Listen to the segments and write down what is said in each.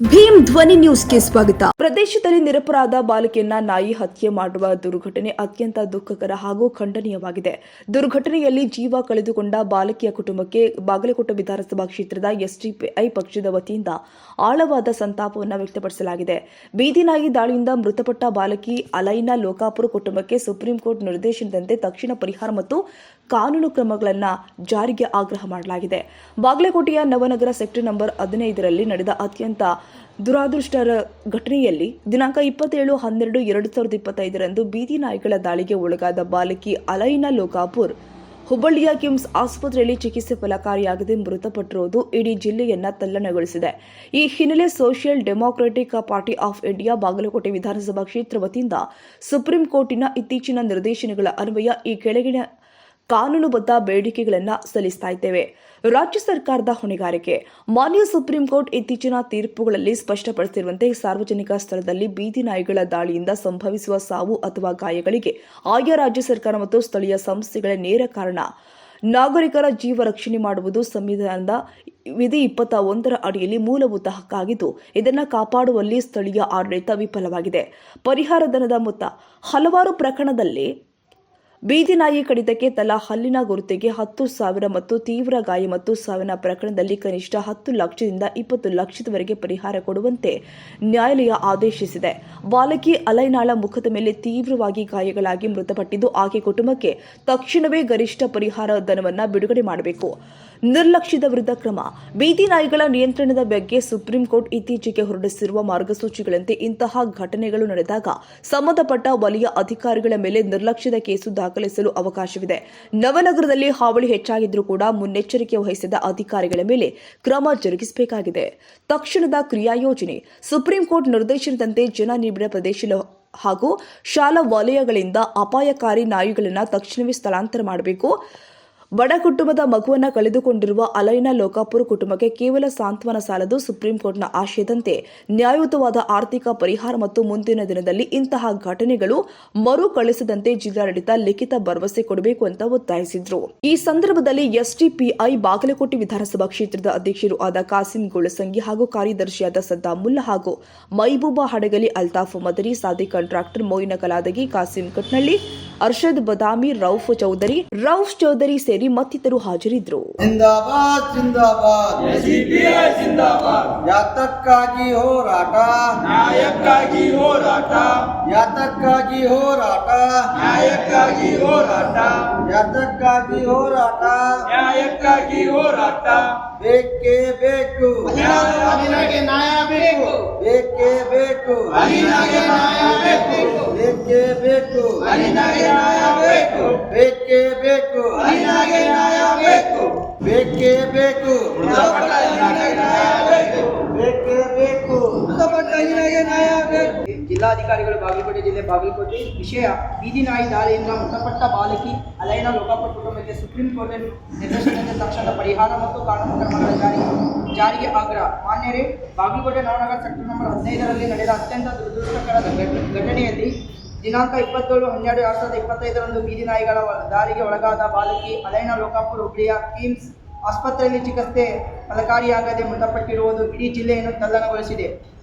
ಭೀಮ್ ಧ್ವನಿ ನ್ಯೂಸ್ಗೆ ಸ್ವಾಗತ. ಪ್ರದೇಶದಲ್ಲಿ ನಿರಪರಾಧ ಬಾಲಕಿಯನ್ನ ನಾಯಿ ಹತ್ಯೆ ಮಾಡುವ ದುರ್ಘಟನೆ ಅತ್ಯಂತ ದುಃಖಕರ ಹಾಗೂ ಖಂಡನೀಯವಾಗಿದೆ. ದುರ್ಘಟನೆಯಲ್ಲಿ ಜೀವ ಕಳೆದುಕೊಂಡ ಬಾಲಕಿಯ ಕುಟುಂಬಕ್ಕೆ ಬಾಗಲಕೋಟೆ ವಿಧಾನಸಭಾ ಕ್ಷೇತ್ರದ ಎಸ್ಡಿಪಿಐ ಪಕ್ಷದ ವತಿಯಿಂದ ಆಳವಾದ ಸಂತಾಪವನ್ನು ವ್ಯಕ್ತಪಡಿಸಲಾಗಿದೆ. ಬೀದಿ ನಾಯಿ ದಾಳಿಯಿಂದ ಮೃತಪಟ್ಟ ಬಾಲಕಿ ಅಲೈನಾ ಲೋಕಾಪುರ ಕುಟುಂಬಕ್ಕೆ ಸುಪ್ರೀಂ ಕೋರ್ಟ್ ನಿರ್ದೇಶನದಂತೆ ತಕ್ಷಣ ಪರಿಹಾರ ಮತ್ತು ಕಾನೂನು ಕ್ರಮಗಳನ್ನು ಜಾರಿಗೆ ಆಗ್ರಹ ಮಾಡಲಾಗಿದೆ. ಬಾಗಲಕೋಟೆಯ ನವನಗರ ಸೆಕ್ಟರ್ ನಂಬರ್ 15ರಲ್ಲಿ ನಡೆದ ಅತ್ಯಂತ ದುರಾದೃಷ್ಟಕರ ಘಟನೆಯಲ್ಲಿ ದಿನಾಂಕ 27/12/2025ರಂದು ಬೀದಿ ನಾಯಿಗಳ ದಾಳಿಗೆ ಒಳಗಾದ ಬಾಲಕಿ ಅಲೈನಾ ಲೋಕಾಪುರ್ ಹುಬ್ಬಳ್ಳಿಯ ಕಿಮ್ಸ್ ಆಸ್ಪತ್ರೆಯಲ್ಲಿ ಚಿಕಿತ್ಸೆ ಫಲಕಾರಿಯಾಗದೆ ಮೃತಪಟ್ಟಿರುವುದು ಇಡೀ ಜಿಲ್ಲೆಯನ್ನ ತಲ್ಲಣಗೊಳಿಸಿದೆ. ಈ ಹಿನ್ನೆಲೆ social democratic party of India Bagalkot ವಿಧಾನಸಭಾ ಕ್ಷೇತ್ರ ವತಿಯಿಂದ ಸುಪ್ರೀಂ ಕೋರ್ಟಿನ ಇತ್ತೀಚಿನ ನಿರ್ದೇಶನಗಳ ಅನ್ವಯ ಈ ಕೆಳಗಿನ ಕಾನೂನುಬದ್ಧ ಬೇಡಿಕೆಗಳನ್ನು ಸಲ್ಲಿಸ್ತಾ ಇದ್ದೇವೆ. ರಾಜ್ಯ ಸರ್ಕಾರದ ಹೊಣೆಗಾರಿಕೆ. ಮಾನ್ಯ ಸುಪ್ರೀಂ ಕೋರ್ಟ್ ಇತ್ತೀಚಿನ ತೀರ್ಪುಗಳಲ್ಲಿ ಸ್ಪಷ್ಟಪಡಿಸಿರುವಂತೆ ಸಾರ್ವಜನಿಕ ಸ್ಥಳದಲ್ಲಿ ಬೀದಿ ನಾಯಿಗಳ ದಾಳಿಯಿಂದ ಸಂಭವಿಸುವ ಸಾವು ಅಥವಾ ಗಾಯಗಳಿಗೆ ಆಯಾ ರಾಜ್ಯ ಸರ್ಕಾರ ಮತ್ತು ಸ್ಥಳೀಯ ಸಂಸ್ಥೆಗಳ ನೇರ ಕಾರಣ. ನಾಗರಿಕರ ಜೀವ ರಕ್ಷಣೆ ಮಾಡುವುದು ಸಂವಿಧಾನದ ವಿಧಿ 21ರ ಅಡಿಯಲ್ಲಿ ಮೂಲಭೂತ ಹಕ್ಕಾಗಿದ್ದು ಇದನ್ನು ಕಾಪಾಡುವಲ್ಲಿ ಸ್ಥಳೀಯ ಆಡಳಿತ ವಿಫಲವಾಗಿದೆ. ಪರಿಹಾರ ಧನದ ಮೊತ್ತ. ಹಲವಾರು ಪ್ರಕರಣದಲ್ಲಿ ಬೀದಿ ನಾಯಿ ಕಡಿತಕ್ಕೆ ತಲಾ ಹಲ್ಲಿನ ಗುರುತಿಗೆ 10,000 ಮತ್ತು ತೀವ್ರ ಗಾಯ ಮತ್ತು ಸಾವಿನ ಪ್ರಕರಣದಲ್ಲಿ ಕನಿಷ್ಠ 10 ಲಕ್ಷದಿಂದ 20 ಲಕ್ಷದವರೆಗೆ ಪರಿಹಾರ ಕೊಡುವಂತೆ ನ್ಯಾಯಾಲಯ ಆದೇಶಿಸಿದೆ. ಬಾಲಕಿ ಅಲೈನಾಳ ಮುಖದ ಮೇಲೆ ತೀವ್ರವಾಗಿ ಗಾಯಗಳಾಗಿ ಮೃತಪಟ್ಟಿದ್ದು ಆಕೆ ಕುಟುಂಬಕ್ಕೆ ತಕ್ಷಣವೇ ಗರಿಷ್ಠ ಪರಿಹಾರ ಧನವನ್ನು ಬಿಡುಗಡೆ ಮಾಡಬೇಕು. ನಿರ್ಲಕ್ಷ್ಯದ ವಿರುದ್ಧ ಕ್ರಮ. ಬೀದಿ ನಾಯಿಗಳ ನಿಯಂತ್ರಣದ ಬಗ್ಗೆ ಸುಪ್ರೀಂ ಕೋರ್ಟ್ ಇತ್ತೀಚೆಗೆ ಹೊರಡಿಸಿರುವ ಮಾರ್ಗಸೂಚಿಗಳಂತೆ ಇಂತಹ ಘಟನೆಗಳು ನಡೆದಾಗ ಸಂಬಂಧಪಟ್ಟ ವಲಯ ಅಧಿಕಾರಿಗಳ ಮೇಲೆ ನಿರ್ಲಕ್ಷ್ಯದ ಕೇಸು ದಾಖಲಿಸಲು ಅವಕಾಶವಿದೆ. ನವನಗರದಲ್ಲಿ ಹಾವಳಿ ಹೆಚ್ಚಾಗಿದ್ರೂ ಕೂಡ ಮುನ್ನೆಚ್ಚರಿಕೆ ವಹಿಸಿದ ಅಧಿಕಾರಿಗಳ ಮೇಲೆ ಕ್ರಮ ಜರುಗಿಸಬೇಕಾಗಿದೆ. ತಕ್ಷಣದ ಕ್ರಿಯಾ ಯೋಜನೆ. ಸುಪ್ರೀಂ ಕೋರ್ಟ್ ನಿರ್ದೇಶನದಂತೆ ಜನನಿಬಿಡ ಪ್ರದೇಶ ಹಾಗೂ ಶಾಲಾ ವಲಯಗಳಿಂದ ಅಪಾಯಕಾರಿ ನಾಯಿಗಳನ್ನು ತಕ್ಷಣವೇ ಸ್ಥಳಾಂತರ ಮಾಡಬೇಕು. ಬಡ ಕುಟುಂಬದ ಮಗುವನ್ನು ಕಳೆದುಕೊಂಡಿರುವ ಅಲೈನಾ ಲೋಕಾಪುರ ಕುಟುಂಬಕ್ಕೆ ಕೇವಲ ಸಾಂತ್ವನ ಸಾಲದು. ಸುಪ್ರೀಂ ಕೋರ್ಟ್ನ ಆಶಯದಂತೆ ನ್ಯಾಯಯುತವಾದ ಆರ್ಥಿಕ ಪರಿಹಾರ ಮತ್ತು ಮುಂದಿನ ದಿನದಲ್ಲಿ ಇಂತಹ ಘಟನೆಗಳು ಮರುಕಳಿಸದಂತೆ ಜಿಲ್ಲಾಡಳಿತ ಲಿಖಿತ ಭರವಸೆ ಕೊಡಬೇಕು ಅಂತ ಒತ್ತಾಯಿಸಿದ್ರು. ಈ ಸಂದರ್ಭದಲ್ಲಿ ಎಸ್ಡಿಪಿಐ ಬಾಗಲಕೋಟೆ ವಿಧಾನಸಭಾ ಕ್ಷೇತ್ರದ ಅಧ್ಯಕ್ಷರು ಆದ ಕಾಸಿಂ ಗುಳಸಂಗಿ ಹಾಗೂ ಕಾರ್ಯದರ್ಶಿಯಾದ ಸದ್ದಾಂ ಮುಲ್ಲಾ ಹಾಗೂ ಮೈಬೂಬಾ ಹಡಗಲಿ, ಅಲ್ತಾಫ್ ಮದರಿ, ಸಾದಿಕ್ ಕಾಂಟ್ರಾಕ್ಟರ್, ಮೋಯಿನ ಕಲಾದಗಿ, ಕಾಸಿಂ ಕಟ್ನಳ್ಳಿ, ಅರ್ಷದ್ ಬದಾಮಿ, ರೌಫ್ ಚೌಧರಿ ಸೇರಿ ಮತ್ತಿತರರು ಹಾಜರಿದ್ದರು. ಜಿಂದಾಬಾದ್ ಜಿಂದಾಬಾದ್ ಜಿಂದಾಬಾದ್. ಯಾತಕ್ಕಾಗಿ ಹೋರಾಟ, ನ್ಯಾಯಕ್ಕಾಗಿ ಹೋರಾಟ, ಯಾತಕ್ಕಾಗಿ ಹೋರಾಟ, ನ್ಯಾಯಕ್ಕಾಗಿ ಹೋರಾಟ, ಯಾತಕ್ಕಾಗಿ ಹೋರಾಟ, ನ್ಯಾಯಕ್ಕಾಗಿ ಹೋರಾಟ. ಬೇಕೇ ಬೇಕು, ಅಲಿನಾಗೆ ನ್ಯಾಯ ಬೇಕು, ಬೇಕೇ ಬೇಕು, ಅಲಿನಾಗೆ ನ್ಯಾಯ ಬೇಕು, ಬೇಕೇ ಬೇಕು, ಅಲಿನಾಗೆ ನ್ಯಾಯ ಬೇಕು, ಬೇಕೇ ಬೇಕು, ಅಲಿನಾಗೆ ನ್ಯಾಯ ಬೇಕು, ಬೇಕೇ ಬೇಕು, ಮೃತಪಟ್ಟ ಅಲಿನಾಗೆ ನ್ಯಾಯ ಬೇಕು, ಬೇಕೇ ಬೇಕು. ಮೃತಪಟ್ಟ ಅಲಿನಾಗೆ ನ್ಯಾಯ ಬೇಕು. ಜಿಲ್ಲಾಧಿಕಾರಿಗಳು ಬಾಗಲಕೋಟೆ ಜಿಲ್ಲೆ ಬಾಗಲಕೋಟೆ. ವಿಷಯ: ಬೀದಿ ನಾಯಿ ದಾಳಿಯಿಂದ ಮೃತಪಟ್ಟ ಬಾಲಕಿ ಅಲೈನಾ ಲೋಕಾಪುರ ಕುಟುಂಬಕ್ಕೆ ಸುಪ್ರೀಂ ಕೋರ್ಟ್ ನಿರ್ದೇಶನದ ತಕ್ಷಣದ ಪರಿಹಾರ ಮತ್ತು ಕಾನೂನು ಕ್ರಮಗಳ ಜಾರಿಗೆ ಆಗ್ರಹ. ಮಾನ್ಯರೇ, ಬಾಗಲಕೋಟೆ ನವನಗರ ಸೆಕ್ಟರ್ ನಂಬರ್ 15ರಲ್ಲಿ ನಡೆದ ಅತ್ಯಂತ ದುರದೃಷ್ಟಕರ ಘಟನೆಯಲ್ಲಿ ದಿನಾಂಕ 27/12/2025ರಂದು ಬೀದಿ ನಾಯಿಗಳ ದಾಳಿಗೆ ಒಳಗಾದ ಬಾಲಕಿ ಅಲೈನಾ ಲೋಕಾಪುರ ಹುಬ್ಬಳ್ಳಿಯ ಕಿಮ್ಸ್ ಆಸ್ಪತ್ರೆಯಲ್ಲಿ ಚಿಕಿತ್ಸೆ ಫಲಕಾರಿಯಾಗದೆ ಮೃತಪಟ್ಟಿರುವುದು ಇಡೀ ಜಿಲ್ಲೆಯನ್ನು ತಲ್ಲಣಗೊಳಿಸಿದೆ.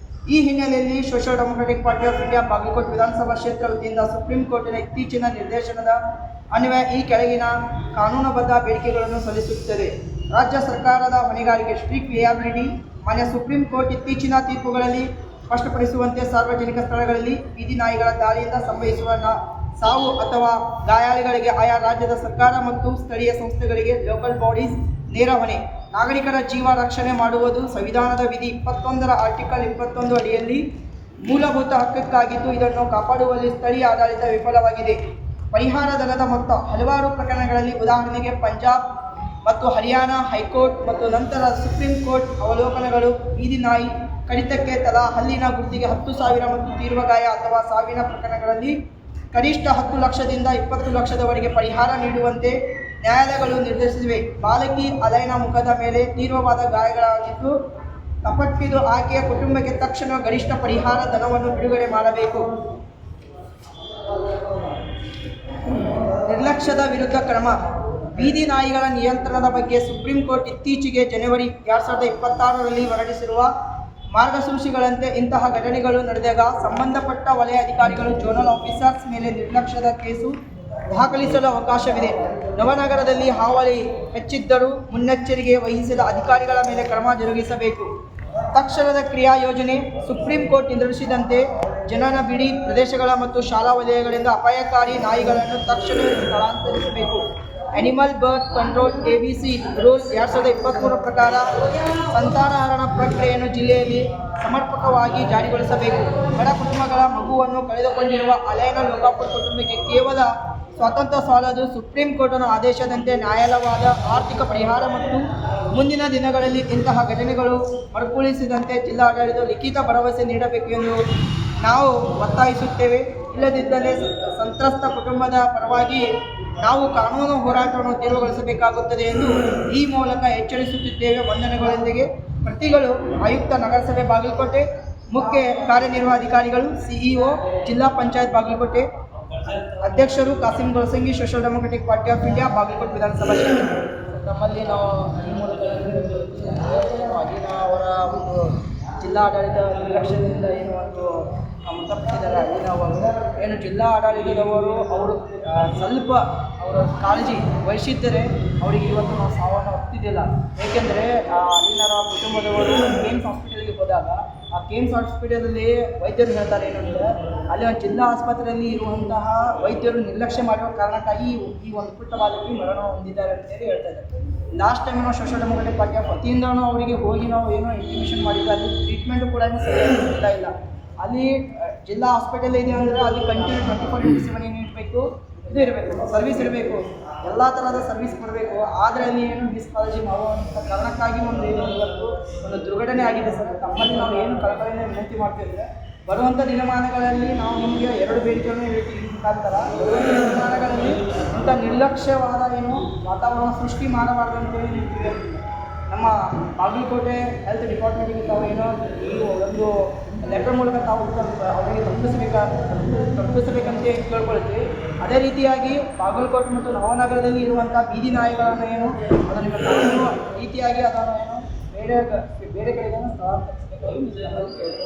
ಈ ಹಿನ್ನೆಲೆಯಲ್ಲಿ social democratic party of India Bagalkot ವಿಧಾನಸಭಾ ಕ್ಷೇತ್ರ ವತಿಯಿಂದ ಸುಪ್ರೀಂ ಕೋರ್ಟಿನ ಇತ್ತೀಚಿನ ನಿರ್ದೇಶನದ ಅನ್ವಯ ಈ ಕೆಳಗಿನ ಕಾನೂನುಬದ್ಧ ಬೇಡಿಕೆಗಳನ್ನು ಸಲ್ಲಿಸುತ್ತದೆ. ರಾಜ್ಯ ಸರ್ಕಾರದ ಹೊಣೆಗಾರಿಕೆ. ಸ್ಟ್ರಿಕ್ಟ್ ಲಿಯಾಬಿಲಿಟಿ. ಮಾನ್ಯ ಸುಪ್ರೀಂ ಕೋರ್ಟ್ ಇತ್ತೀಚಿನ ತೀರ್ಪುಗಳಲ್ಲಿ ಸ್ಪಷ್ಟಪಡಿಸುವಂತೆ ಸಾರ್ವಜನಿಕ ಸ್ಥಳಗಳಲ್ಲಿ ಬೀದಿ ನಾಯಿಗಳ ದಾಳಿಯಿಂದ ಸಂಭವಿಸುವ ಸಾವು ಅಥವಾ ಗಾಯಾಳುಗಳಿಗೆ ಆಯಾ ರಾಜ್ಯದ ಸರ್ಕಾರ ಮತ್ತು ಸ್ಥಳೀಯ ಸಂಸ್ಥೆಗಳಿಗೆ ಲೋಕಲ್ ಬಾಡೀಸ್ ನೇರ ಹೊಣೆ. ನಾಗರಿಕರ ಜೀವ ರಕ್ಷಣೆ ಮಾಡುವುದು ಸಂವಿಧಾನದ ವಿಧಿ 21ರ ಆರ್ಟಿಕಲ್ 21 ಅಡಿಯಲ್ಲಿ ಮೂಲಭೂತ ಹಕ್ಕಕ್ಕಾಗಿದ್ದು ಇದನ್ನು ಕಾಪಾಡುವಲ್ಲಿ ಸ್ಥಳೀಯ ಆಡಳಿತ ವಿಫಲವಾಗಿದೆ. ಪರಿಹಾರ ಧನದ ಮೊತ್ತ. ಹಲವಾರು ಪ್ರಕರಣಗಳಲ್ಲಿ, ಉದಾಹರಣೆಗೆ ಪಂಜಾಬ್ ಮತ್ತು ಹರಿಯಾಣ ಹೈಕೋರ್ಟ್ ಮತ್ತು ನಂತರ ಸುಪ್ರೀಂ ಕೋರ್ಟ್ ಅವಲೋಕನಗಳು, ಬೀದಿ ನಾಯಿ ಕಡಿತಕ್ಕೆ ತಲಾ ಹಲ್ಲಿನ ಗುರುತಿಗೆ 10,000 ಮತ್ತು ತೀವ್ರ ಗಾಯ ಅಥವಾ ಸಾವಿನ ಪ್ರಕರಣಗಳಲ್ಲಿ ಕನಿಷ್ಠ 10 ಲಕ್ಷದಿಂದ 20 ಲಕ್ಷದವರೆಗೆ ಪರಿಹಾರ ನೀಡುವಂತೆ ನ್ಯಾಯಾಲಯಗಳು ನಿರ್ದೇಶಿಸಿವೆ. ಬಾಲಕಿ ಅಲೈನಾ ಮುಖದ ಮೇಲೆ ತೀವ್ರವಾದ ಗಾಯಗಳಾಗಿದ್ದು ತಪ್ಪಟ್ಟಿದ್ದು ಆಕೆಯ ಕುಟುಂಬಕ್ಕೆ ತಕ್ಷಣ ಗರಿಷ್ಠ ಪರಿಹಾರ ಧನವನ್ನು ಬಿಡುಗಡೆ ಮಾಡಬೇಕು. ನಿರ್ಲಕ್ಷ್ಯದ ವಿರುದ್ಧ ಕ್ರಮ. ಬೀದಿ ನಾಯಿಗಳ ನಿಯಂತ್ರಣದ ಬಗ್ಗೆ ಸುಪ್ರೀಂ ಕೋರ್ಟ್ ಇತ್ತೀಚೆಗೆ ಜನವರಿ 2026ರಲ್ಲಿ ಹೊರಡಿಸಿರುವ ಮಾರ್ಗಸೂಚಿಗಳಂತೆ ಇಂತಹ ಘಟನೆಗಳು ನಡೆದಾಗ ಸಂಬಂಧಪಟ್ಟ ವಲಯ ಅಧಿಕಾರಿಗಳು ಝೋನಲ್ ಆಫೀಸರ್ಸ್ ಮೇಲೆ ನಿರ್ಲಕ್ಷ್ಯದ ಕೇಸು ದಾಖಲಿಸಲು ಅವಕಾಶವಿದೆ. ನವನಗರದಲ್ಲಿ ಹಾವಳಿ ಹೆಚ್ಚಿದ್ದರೂ ಮುನ್ನೆಚ್ಚರಿಕೆ ವಹಿಸಿದ ಅಧಿಕಾರಿಗಳ ಮೇಲೆ ಕ್ರಮ ಜರುಗಿಸಬೇಕು. ತಕ್ಷಣದ ಕ್ರಿಯಾ ಯೋಜನೆ ಸುಪ್ರೀಂ ಕೋರ್ಟ್ ನಿರ್ದೇಶಿಸಿದಂತೆ ಜನನ ಬಿಡಿ ಪ್ರದೇಶಗಳ ಮತ್ತು ಶಾಲಾ ವಲಯಗಳಿಂದ ಅಪಾಯಕಾರಿ ನಾಯಿಗಳನ್ನು ತಕ್ಷಣವೇ ಸ್ಥಳಾಂತರಿಸಬೇಕು. Animal birth control ABC rule 2023 ಪ್ರಕಾರ ಸಂತಾನಹರಣ ಪ್ರಕ್ರಿಯೆಯನ್ನು ಜಿಲ್ಲೆಯಲ್ಲಿ ಸಮರ್ಪಕವಾಗಿ ಜಾರಿಗೊಳಿಸಬೇಕು. ಬಡ ಕುಟುಂಬಗಳ ಮಗುವನ್ನು ಕಳೆದುಕೊಂಡಿರುವ ಅಲೈನ ಲೋಕಾಪುರ ಕುಟುಂಬಕ್ಕೆ ಕೇವಲ ಸ್ವಾತಂತ್ರ್ಯ ಸಾಲದು. ಸುಪ್ರೀಂ ಕೋರ್ಟ್ನ ಆದೇಶದಂತೆ ನ್ಯಾಯಾಲಯವಾದ ಆರ್ಥಿಕ ಪರಿಹಾರ ಮತ್ತು ಮುಂದಿನ ದಿನಗಳಲ್ಲಿ ಇಂತಹ ಘಟನೆಗಳು ಮರುಕಳಿಸದಂತೆ ಜಿಲ್ಲಾಡಳಿತ ಲಿಖಿತ ಭರವಸೆ ನೀಡಬೇಕು ಎಂದು ನಾವು ಒತ್ತಾಯಿಸುತ್ತೇವೆ. ಇಲ್ಲದಿದ್ದರೆ ಸಂತ್ರಸ್ತ ಕುಟುಂಬದ ಪರವಾಗಿ ನಾವು ಕಾನೂನು ಹೋರಾಟವನ್ನು ತೀವ್ರಗೊಳಿಸಬೇಕಾಗುತ್ತದೆ ಎಂದು ಈ ಮೂಲಕ ಎಚ್ಚರಿಸುತ್ತಿದ್ದೇವೆ. ವಂದನೆಗಳೊಂದಿಗೆ ಪ್ರತಿಗಳು ಆಯುಕ್ತ ನಗರಸಭೆ ಬಾಗಲಕೋಟೆ, ಮುಖ್ಯ ಕಾರ್ಯನಿರ್ವಹಣಾಧಿಕಾರಿಗಳು, CEO, ಜಿಲ್ಲಾ ಪಂಚಾಯತ್ ಬಾಗಲಕೋಟೆ, ಅಧ್ಯಕ್ಷರು Kasim Golasangi, social democratic party of India, Bagalkot ವಿಧಾನಸಭಾ ಕ್ಷೇತ್ರ. ನಮ್ಮಲ್ಲಿ ನಾವು ಈ ಮೂಲಕ ಅಧೀನ ಅವರ ಒಂದು ಜಿಲ್ಲಾಡಳಿತ ನಿರ್ಲಕ್ಷ್ಯದಿಂದ ಏನು ಒಂದು ಮೃತಪಟ್ಟಿದ್ದಾರೆ. ಅಧೀನ ಅವರು ಏನು ಜಿಲ್ಲಾ ಆಡಳಿತದವರು ಅವರು ಸ್ವಲ್ಪ ಅವರ ಕಾಳಜಿ ವಹಿಸಿದ್ದರೆ ಅವರಿಗೆ ಇವತ್ತು ನಾವು ಸಾವನ್ನು ಒಪ್ತಿದ್ದಿಲ್ಲ. ಏಕೆಂದರೆ ಅಧೀನರ ಕುಟುಂಬದವರು ಕೇಮ್ಸ್ ಹಾಸ್ಪಿಟಲ್ಗೆ ಹೋದಾಗ ಆ ಕೇಮ್ಸ್ ಹಾಸ್ಪಿಟಲಲ್ಲಿ ವೈದ್ಯರು ಹೇಳ್ತಾರೆ ಏನಂದರೆ ಅಲ್ಲಿ ಒಂದು ಜಿಲ್ಲಾ ಆಸ್ಪತ್ರೆಯಲ್ಲಿ ಇರುವಂತಹ ವೈದ್ಯರು ನಿರ್ಲಕ್ಷ್ಯ ಮಾಡುವ ಕಾರಣಕ್ಕಾಗಿ ಈ ಒಂದು ಪುಟ್ಟ ಬಾಲಕಿ ಮರಣ ಹೊಂದಿದ್ದಾರೆ ಅಂತೇಳಿ ಹೇಳ್ತಾ ಇದ್ದಾರೆ. ಲಾಸ್ಟ್ ಟೈಮ್ ನಾವು ಸೋಷಿಯಲ್ ಡೆಮೊಕ್ರೆಟಿಕ್ ಪಾರ್ಟಿ ಆಫ್ ವತಿಯಿಂದನೂ ಅವರಿಗೆ ಹೋಗಿ ನಾವು ಏನೋ ಇಂಟಿಮೇಷನ್ ಮಾಡಿದ್ದು, ಅಲ್ಲಿ ಟ್ರೀಟ್ಮೆಂಟು ಕೂಡ ಸರಿಯಾಗಿ ಸಿಗ್ತಾ ಇಲ್ಲ. ಅಲ್ಲಿ ಜಿಲ್ಲಾ ಹಾಸ್ಪಿಟಲ್ ಇದೆ ಅಂದರೆ ಅಲ್ಲಿ ಕಂಟಿನ್ಯೂ 24/7 ಏನು ಇರಬೇಕು, ಇದು ಇರಬೇಕು, ಸರ್ವಿಸ್ ಇರಬೇಕು, ಎಲ್ಲ ಥರದ ಸರ್ವಿಸ್ ಕೊಡಬೇಕು. ಆದರೆ ಅಲ್ಲಿ ಏನು ಡಿಸ್ಕಾಲಜಿ ಮಾಡುವಂಥ ಕಾರಣಕ್ಕಾಗಿ ಒಂದು ಏನು ಇವತ್ತು ಒಂದು ದುರ್ಘಟನೆ ಆಗಿದೆ ಸರ್. ತಮ್ಮಲ್ಲಿ ನಾವು ಏನು ಕಳಕಳಿಯಿಂದ ವಿನಂತಿ ಮಾಡ್ತಿದ್ರೆ ಬರುವಂಥ ದಿನಮಾನಗಳಲ್ಲಿ ನಾವು ನಿಮಗೆ 2 ಬೇಡಿಕೆಯನ್ನು ಹೇಳ್ತೀವಿ. ಈ ಮುಖಾಂತರ ಬರುವಂಥ ದಿನಮಾನಗಳಲ್ಲಿ ಇಂಥ ನಿರ್ಲಕ್ಷ್ಯವಾದ ಏನು ವಾತಾವರಣ ಸೃಷ್ಟಿ ಮಾಡಬಾರ್ದು ಅಂತೇಳಿ ನೀವು ನಮ್ಮ ಬಾಗಲಕೋಟೆ ಹೆಲ್ತ್ ಡಿಪಾರ್ಟ್ಮೆಂಟಿಗೆ ತಾವು ಏನೋ ಈ ಒಂದು ಲೆಟರ್ ಮೂಲಕ ತಾವು ಅವರಿಗೆ ತಲುಪಿಸಬೇಕಂತ ಕೇಳ್ಕೊಳ್ತೀವಿ. ಅದೇ ರೀತಿಯಾಗಿ ಬಾಗಲಕೋಟೆ ಮತ್ತು ನವನಗರದಲ್ಲಿ ಇರುವಂಥ ಬೀದಿ ನಾಯಿಗಳನ್ನು ಏನು ಅದನ್ನು ಕಾನೂನು ರೀತಿಯಾಗಿ ಅದನ್ನು ಏನು ಬೇರೆ ಕಡೆಗೆ ಸ್ಥಳಾಂತರಿಸಬೇಕು.